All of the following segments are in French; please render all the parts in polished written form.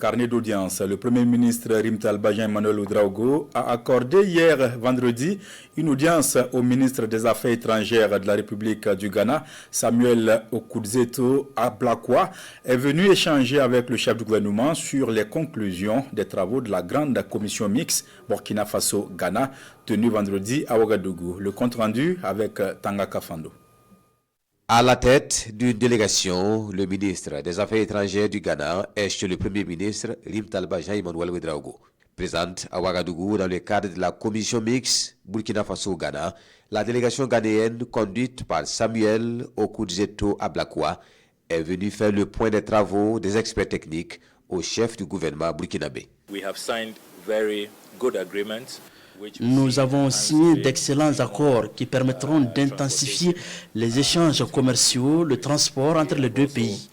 Carnet d'audience, le Premier ministre Rim Talba Jean-Emmanuel Ouedraogo a accordé hier vendredi une audience au ministre des Affaires étrangères de la République du Ghana, Samuel Okudzeto Ablakwa, est venu échanger avec le chef du gouvernement sur les conclusions des travaux de la grande commission mixte Burkina Faso-Ghana tenue vendredi à Ouagadougou. Le compte rendu avec Tangaka Fando. À la tête d'une délégation, le ministre des Affaires étrangères du Ghana est chez le Premier ministre Rim Talba Jean-Emmanuel Ouedraogo. Présente à Ouagadougou dans le cadre de la commission mixte Burkina Faso-Ghana, la délégation ghanéenne conduite par Samuel Okudzeto Ablakwa est venue faire le point des travaux des experts techniques au chef du gouvernement burkinabé. Nous avons signé d'excellents accords qui permettront d'intensifier les échanges commerciaux, le transport entre les deux pays.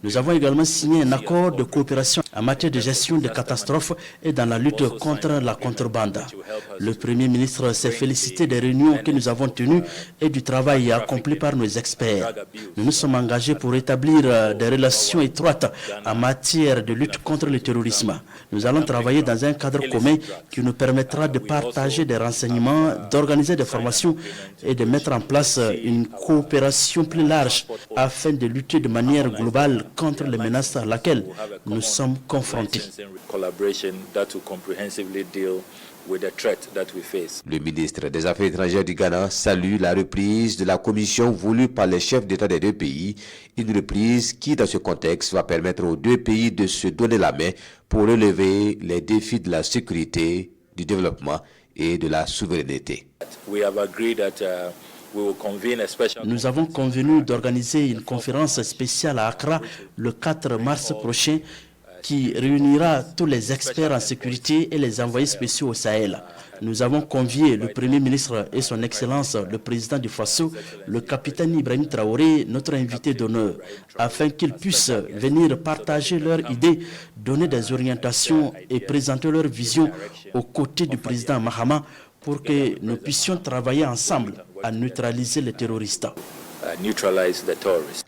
Nous avons également signé un accord de coopération en matière de gestion des catastrophes et dans la lutte contre la contrebande. Le Premier ministre s'est félicité des réunions que nous avons tenues et du travail accompli par nos experts. Nous nous sommes engagés pour établir des relations étroites en matière de lutte contre le terrorisme. Nous allons travailler dans un cadre commun qui nous permettra de partager des renseignements, d'organiser des formations et de mettre en place une coopération plus large afin de lutter de manière globale contre les menaces à laquelle nous sommes confrontés. Le ministre des Affaires étrangères du Ghana salue la reprise de la commission voulue par les chefs d'État des deux pays, une reprise qui, dans ce contexte, va permettre aux deux pays de se donner la main pour relever les défis de la sécurité, du développement et de la souveraineté. Nous avons convenu d'organiser une conférence spéciale à Accra le 4 mars prochain qui réunira tous les experts en sécurité et les envoyés spéciaux au Sahel. Nous avons convié le Premier ministre et son Excellence, le président du Faso, le capitaine Ibrahim Traoré, notre invité d'honneur, afin qu'ils puissent venir partager leurs idées, donner des orientations et présenter leur vision aux côtés du président Mahama pour que nous puissions travailler ensemble à neutraliser les terroristes.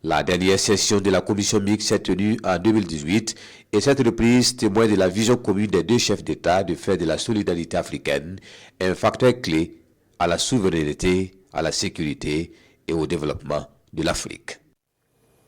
La dernière session de la commission mixte s'est tenue en 2018 et cette reprise témoigne de la vision commune des deux chefs d'État de faire de la solidarité africaine un facteur clé à la souveraineté, à la sécurité et au développement de l'Afrique.